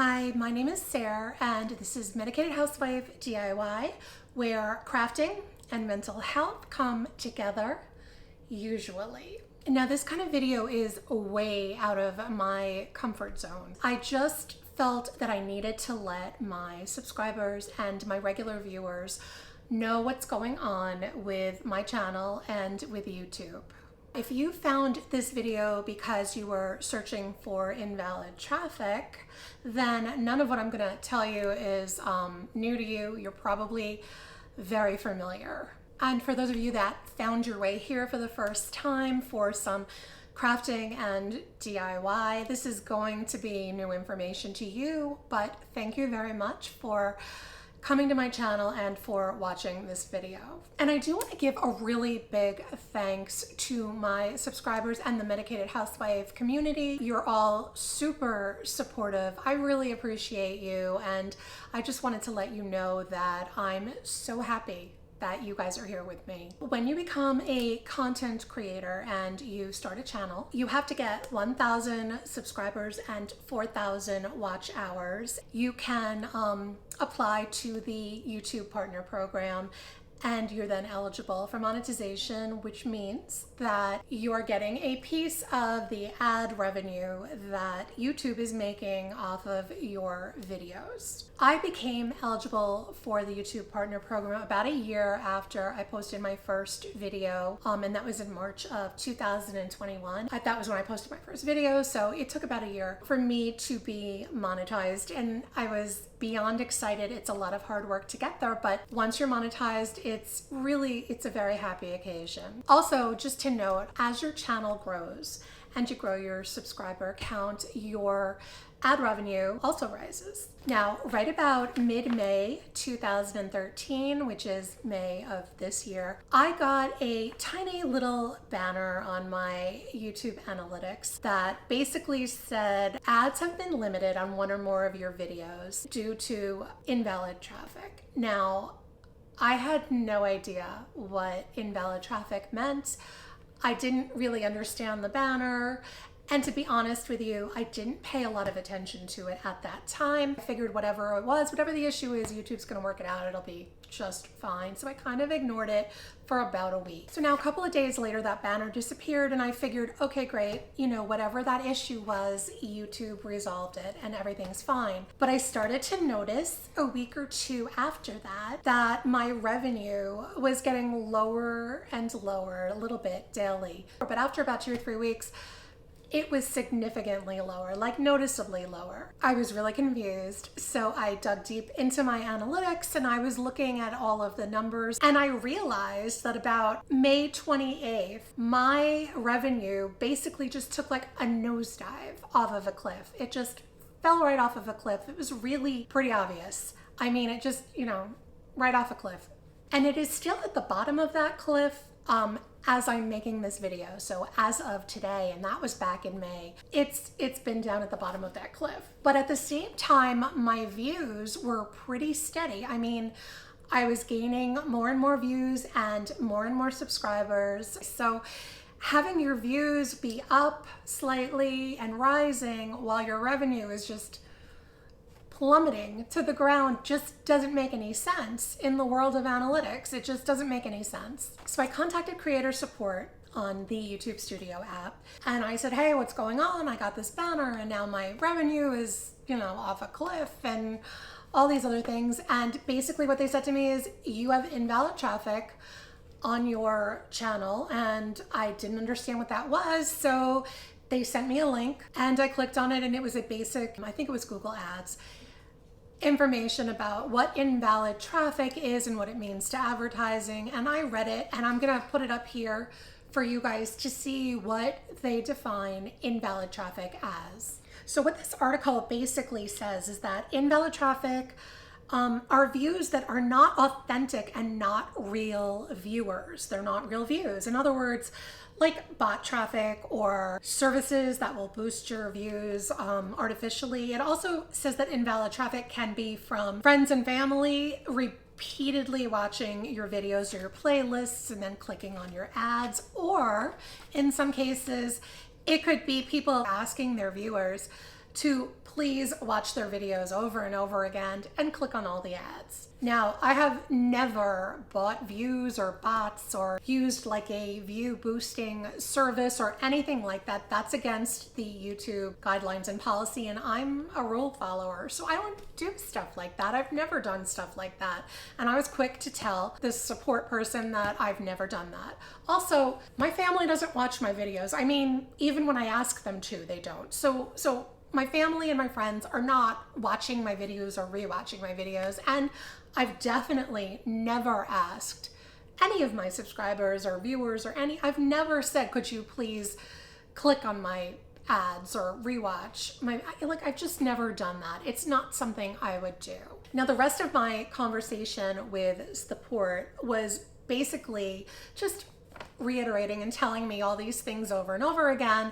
Hi, my name is Sarah and this is Medicated Housewife DIY, where crafting and mental health come together, usually. Now this kind of video is way out of my comfort zone. I just felt that I needed to let my subscribers and my regular viewers know what's going on with my channel and with YouTube. If you found this video because you were searching for invalid traffic, then none of what I'm going to tell you is new to you. You're probably very familiar. And for those of you that found your way here for the first time for some crafting and DIY, this is going to be new information to you, but thank you very much for coming to my channel and for watching this video. And I do want to give a really big thanks to my subscribers and the Medicated Housewife community. You're all super supportive. I really appreciate you, and I just wanted to let you know that I'm so happy that you guys are here with me. When you become a content creator and you start a channel, you have to get 1,000 subscribers and 4,000 watch hours. You can apply to the YouTube Partner Program, and you're then eligible for monetization, which means that you're getting a piece of the ad revenue that YouTube is making off of your videos. I became eligible for the YouTube Partner Program about a year after I posted my first video, and that was in March of 2021. That was when I posted my first video, so it took about a year for me to be monetized, and I was beyond excited. It's a lot of hard work to get there, but once you're monetized, it's a very happy occasion. Also, just to note, as your channel grows and you grow your subscriber count, your ad revenue also rises. Now, right about mid-May 2013, which is May of this year, I got a tiny little banner on my YouTube analytics that basically said, ads have been limited on one or more of your videos due to invalid traffic. Now, I had no idea what invalid traffic meant. I didn't really understand the banner. And to be honest with you, I didn't pay a lot of attention to it at that time. I figured whatever it was, whatever the issue is, YouTube's gonna work it out, it'll be just fine. So I kind of ignored it for about a week. So now a couple of days later, that banner disappeared and I figured, okay, great, whatever that issue was, YouTube resolved it and everything's fine. But I started to notice a week or two after that my revenue was getting lower and lower a little bit daily. But after about 2 or 3 weeks, it was significantly lower, like noticeably lower. I was really confused, so I dug deep into my analytics and I was looking at all of the numbers, and I realized that about May 28th, my revenue basically just took like a nosedive off of a cliff. It just fell right off of a cliff. It was really pretty obvious. I mean, it just, right off a cliff. And it is still at the bottom of that cliff as I'm making this video. So as of today, and that was back in May, it's been down at the bottom of that cliff. But at the same time, my views were pretty steady. I mean, I was gaining more and more views and more subscribers. So having your views be up slightly and rising while your revenue is just plummeting to the ground just doesn't make any sense in the world of analytics. It just doesn't make any sense. So I contacted creator support on the YouTube Studio app and I said, hey, what's going on? I got this banner and now my revenue is, off a cliff and all these other things. And basically what they said to me is, you have invalid traffic on your channel, and I didn't understand what that was. So they sent me a link and I clicked on it, and it was a basic, I think it was Google Ads, information about what invalid traffic is and what it means to advertising. And I read it, and I'm gonna put it up here for you guys to see what they define invalid traffic as. So what this article basically says is that invalid traffic are views that are not authentic and not real viewers. They're not real views. In other words, like bot traffic or services that will boost your views artificially. It also says that invalid traffic can be from friends and family repeatedly watching your videos or your playlists and then clicking on your ads, or in some cases, it could be people asking their viewers to please watch their videos over and over again and click on all the ads. Now, I have never bought views or bots or used like a view boosting service or anything like that. That's against the YouTube guidelines and policy, and I'm a rule follower, so I don't do stuff like that. I've never done stuff like that. And I was quick to tell this support person that I've never done that. Also, my family doesn't watch my videos. I mean, even when I ask them to, they don't. So my family and my friends are not watching my videos or rewatching my videos, and I've definitely never asked any of my subscribers or viewers or I've never said, could you please click on my ads or rewatch my, I've just never done that. It's not something I would do. Now, the rest of my conversation with support was basically just reiterating and telling me all these things over and over again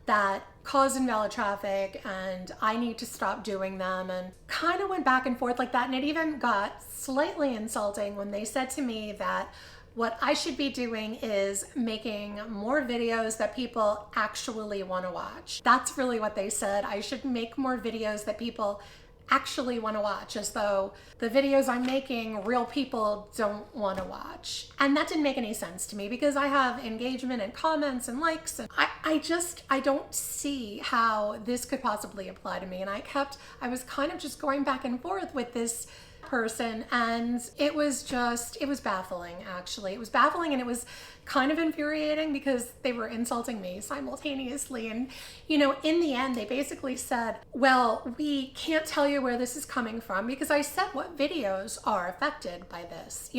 that cause invalid traffic and I need to stop doing them, and kind of went back and forth like that. And it even got slightly insulting when they said to me that what I should be doing is making more videos that people actually want to watch. That's really what they said. I should make more videos that people actually want to watch, as though the videos I'm making real people don't want to watch. And that didn't make any sense to me because I have engagement and comments and likes, and I don't see how this could possibly apply to me. And I was kind of just going back and forth with this person, and it was baffling, actually. It was baffling, and it was kind of infuriating because they were insulting me simultaneously. And in the end, they basically said, well, we can't tell you where this is coming from, because I said what videos are affected by this.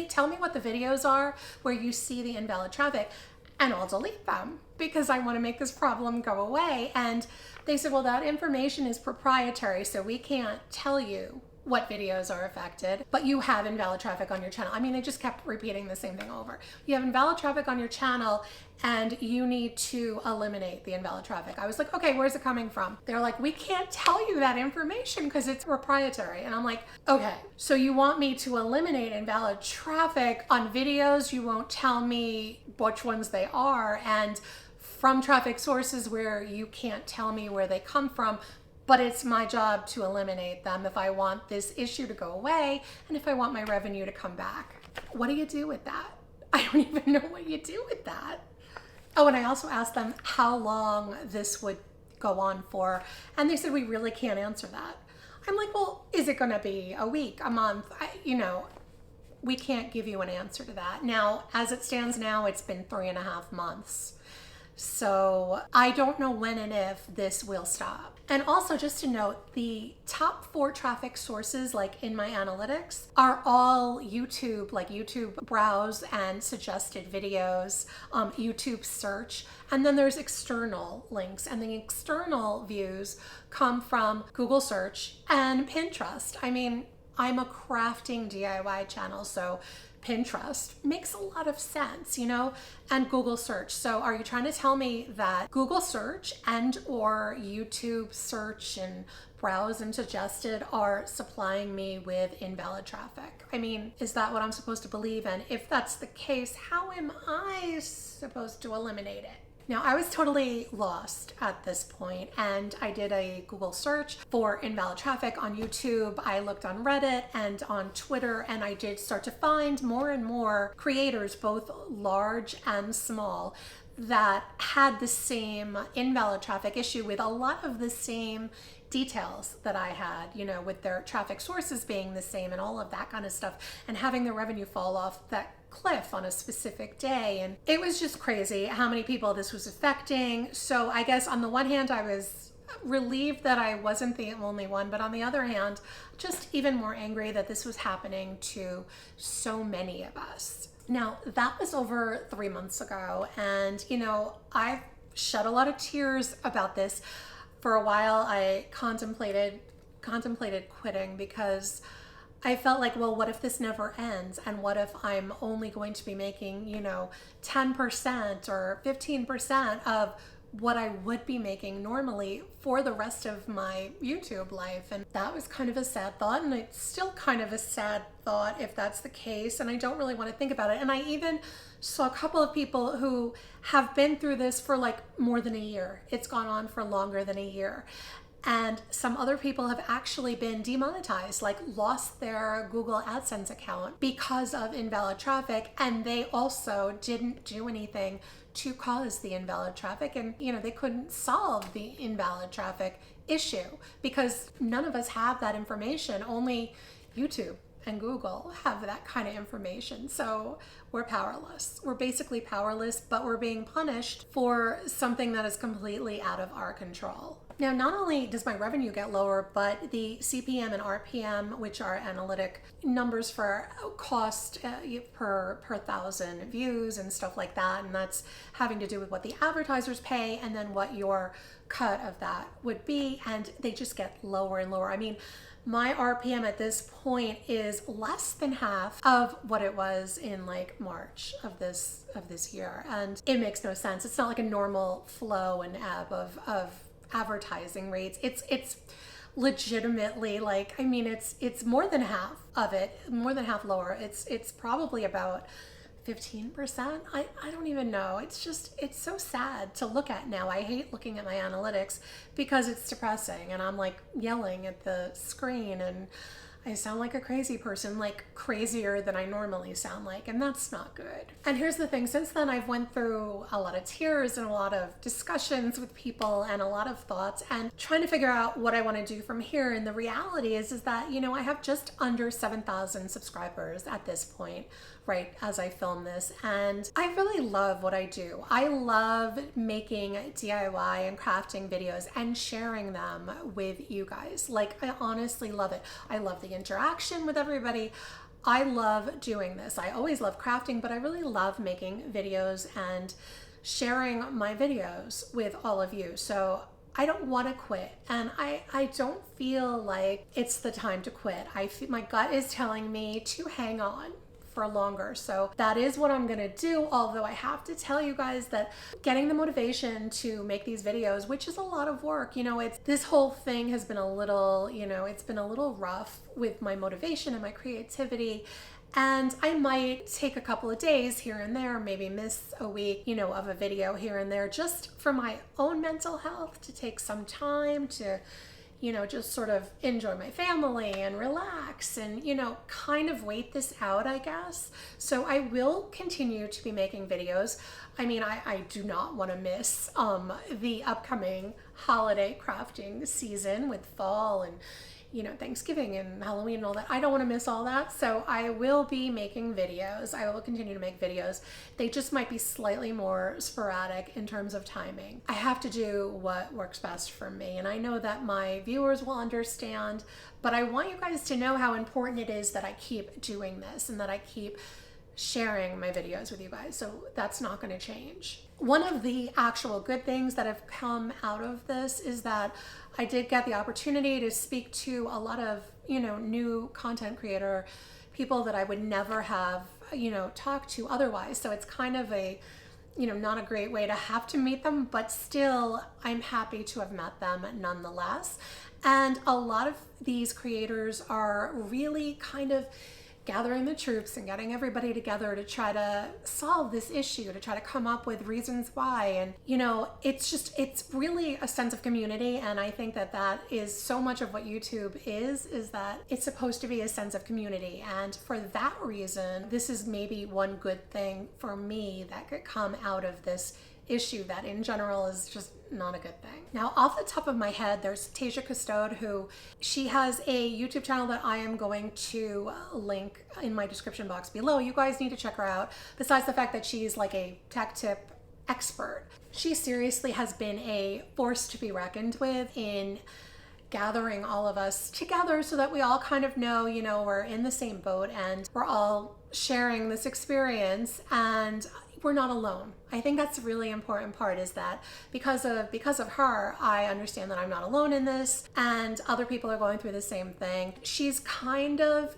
Tell me what the videos are where you see the invalid traffic, and I'll delete them because I want to make this problem go away. And they said, well, that information is proprietary, so we can't tell you what videos are affected, but you have invalid traffic on your channel. I mean, they just kept repeating the same thing over. You have invalid traffic on your channel and you need to eliminate the invalid traffic. I was like, okay, where's it coming from? They're like, we can't tell you that information because it's proprietary. And I'm like, okay, so you want me to eliminate invalid traffic on videos, you won't tell me which ones they are, and from traffic sources where you can't tell me where they come from, but it's my job to eliminate them if I want this issue to go away and if I want my revenue to come back. What do you do with that? I don't even know what you do with that. Oh, and I also asked them how long this would go on for, and they said, we really can't answer that. I'm like, well, is it gonna be a week, a month? We can't give you an answer to that. Now, as it stands now, it's been 3.5 months. So I don't know when and if this will stop. And also, just to note, the top 4 traffic sources, like in my analytics, are all YouTube, like YouTube browse and suggested videos, YouTube search, and then there's external links, and the external views come from Google search and Pinterest. I mean, I'm a crafting DIY channel, so Pinterest makes a lot of sense, and Google search. So are you trying to tell me that Google search and or YouTube search and browse and suggested are supplying me with invalid traffic? I mean, is that what I'm supposed to believe? And if that's the case, how am I supposed to eliminate it? Now, I was totally lost at this point, and I did a Google search for invalid traffic on YouTube. I looked on Reddit and on Twitter, and I did start to find more and more creators, both large and small, that had the same invalid traffic issue with a lot of the same details that I had, with their traffic sources being the same and all of that kind of stuff, and having the revenue fall off that cliff on a specific day. And it was just crazy how many people this was affecting. So I guess on the one hand, I was relieved that I wasn't the only one, but on the other hand, just even more angry that this was happening to so many of us. Now, that was over 3 months ago, and I've shed a lot of tears about this. For a while, I contemplated quitting because I felt like, well, what if this never ends? And what if I'm only going to be making, 10% or 15% of what I would be making normally for the rest of my YouTube life? And that was kind of a sad thought, and it's still kind of a sad thought if that's the case, and I don't really want to think about it. And I even saw a couple of people who have been through this for like more than a year. It's gone on for longer than a year. And some other people have actually been demonetized, like lost their Google AdSense account because of invalid traffic. And they also didn't do anything to cause the invalid traffic. And, they couldn't solve the invalid traffic issue because none of us have that information. Only YouTube and Google have that kind of information. So we're powerless. We're basically powerless, but we're being punished for something that is completely out of our control. Now, not only does my revenue get lower, but the CPM and RPM, which are analytic numbers for cost per 1,000 views and stuff like that, and that's having to do with what the advertisers pay and then what your cut of that would be, and they just get lower and lower. I mean, my RPM at this point is less than half of what it was in like March of this year, and it makes no sense. It's not like a normal flow and ebb of advertising rates. It's legitimately like, I mean, it's more than half of it, more than half lower. It's probably about 15%. I don't even know. It's so sad to look at now. I hate looking at my analytics because it's depressing and I'm like yelling at the screen and I sound like a crazy person, like crazier than I normally sound like, and that's not good. And here's the thing, since then I've went through a lot of tears and a lot of discussions with people and a lot of thoughts and trying to figure out what I want to do from here. And the reality is that, I have just under 7,000 subscribers at this point, right as I film this. And I really love what I do. I love making DIY and crafting videos and sharing them with you guys. Like, I honestly love it. I love the interaction with everybody. I love doing this. I always love crafting, but I really love making videos and sharing my videos with all of you. So I don't want to quit, and I don't feel like it's the time to quit. My gut is telling me to hang on for longer. So that is what I'm gonna do. Although I have to tell you guys that getting the motivation to make these videos, which is a lot of work, this whole thing has been a little, it's been a little rough with my motivation and my creativity. And I might take a couple of days here and there, maybe miss a week, of a video here and there, just for my own mental health, to take some time to just sort of enjoy my family and relax and, kind of wait this out, I guess. So I will continue to be making videos. I mean, I do not want to miss the upcoming holiday crafting season with fall and, Thanksgiving and Halloween and all that. I don't want to miss all that. So I will be making videos. I will continue to make videos. They just might be slightly more sporadic in terms of timing. I have to do what works best for me. And I know that my viewers will understand, but I want you guys to know how important it is that I keep doing this and that I keep sharing my videos with you guys. So that's not going to change. One of the actual good things that have come out of this is that I did get the opportunity to speak to a lot of, new content creator people that I would never have, talked to otherwise. So it's kind of a, not a great way to have to meet them, but still I'm happy to have met them nonetheless. And a lot of these creators are really kind of gathering the troops and getting everybody together to try to solve this issue, to try to come up with reasons why. And, it's really a sense of community. And I think that is so much of what YouTube is that it's supposed to be a sense of community. And for that reason, this is maybe one good thing for me that could come out of this issue that in general is just not a good thing. Now, off the top of my head, there's Tasia Custode, who she has a YouTube channel that I am going to link in my description box below. You guys need to check her out. Besides the fact that she's like a tech tip expert, she seriously has been a force to be reckoned with in gathering all of us together so that we all kind of know, we're in the same boat and we're all sharing this experience and we're not alone. I think that's a really important part, is that because of her, I understand that I'm not alone in this and other people are going through the same thing. She's kind of,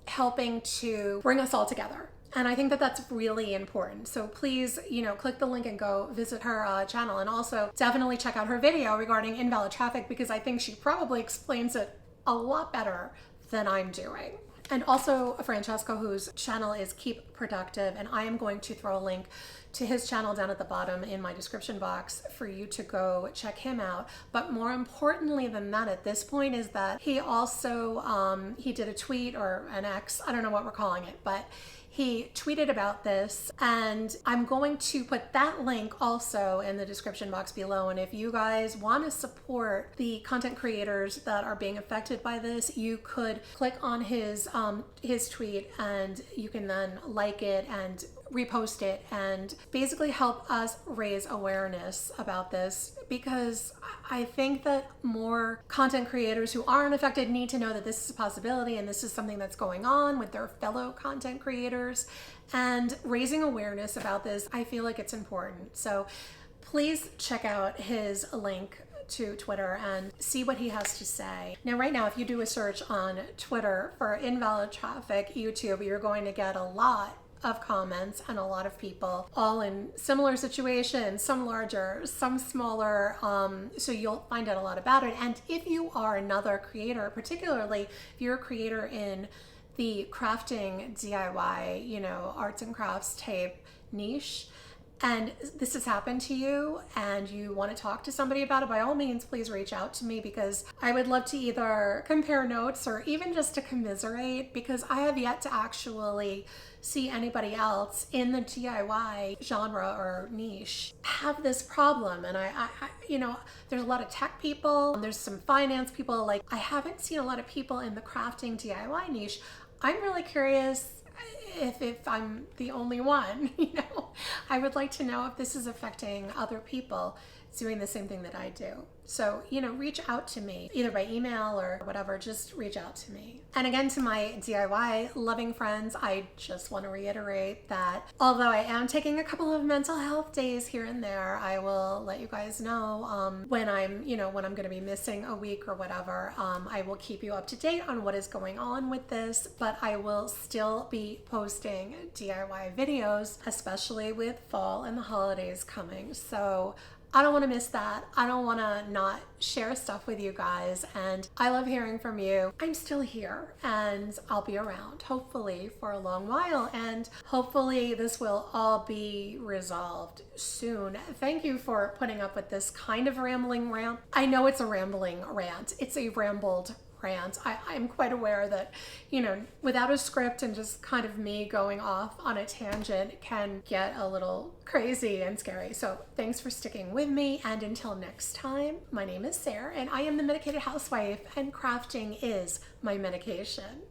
helping to bring us all together. And I think that that's really important. So please, click the link and go visit her channel. And also definitely check out her video regarding invalid traffic, because I think she probably explains it a lot better than I'm doing. and also Francesco, whose channel is Keep Productive, and I am going to throw a link to his channel down at the bottom in my description box for you to go check him out. But more importantly than that at this point is that he also, he did a tweet or an X, I don't know what we're calling it, but he tweeted about this, and I'm going to put that link also in the description box below. And if you guys want to support the content creators that are being affected by this, you could click on his tweet, and you can then like it and repost it and basically help us raise awareness about this, because I think that more content creators who aren't affected need to know that this is a possibility and this is something that's going on with their fellow content creators, and raising awareness about this, I feel like it's important. So please check out his link to Twitter and see what he has to say. Now, right now, if you do a search on Twitter for invalid traffic YouTube, you're going to get a lot of comments and a lot of people all in similar situations, some larger, some smaller, so you'll find out a lot about it. And if you are another creator, particularly if you're a creator in the crafting DIY, you know, arts and crafts type niche, and this has happened to you and you want to talk to somebody about it, by all means, please reach out to me, because I would love to either compare notes or even just to commiserate, because I have yet to actually see anybody else in the DIY genre or niche have this problem. And I you know, there's a lot of tech people, there's some finance people, like I haven't seen a lot of people in the crafting DIY niche. I'm really curious if I'm the only one, you know. I would like to know if this is affecting other people doing the same thing that I do. So, you know, reach out to me, either by email or whatever, just reach out to me. And again, to my DIY loving friends, I just want to reiterate that although I am taking a couple of mental health days here and there, I will let you guys know when I'm, you know, when I'm going to be missing a week or whatever. I will keep you up to date on what is going on with this, but I will still be posting DIY videos, especially with fall and the holidays coming. So I don't want to miss that. I don't want to not share stuff with you guys, and I love hearing from you. I'm still here and I'll be around, hopefully for a long while, and hopefully this will all be resolved soon. Thank you for putting up with this kind of rambling rant. I know it's a rambling rant. It's a rambled rant. I'm quite aware that, you know, without a script and just kind of me going off on a tangent can get a little crazy and scary. So thanks for sticking with me, and until next time, my name is Sarah and I am the Medicated Housewife, and crafting is my medication.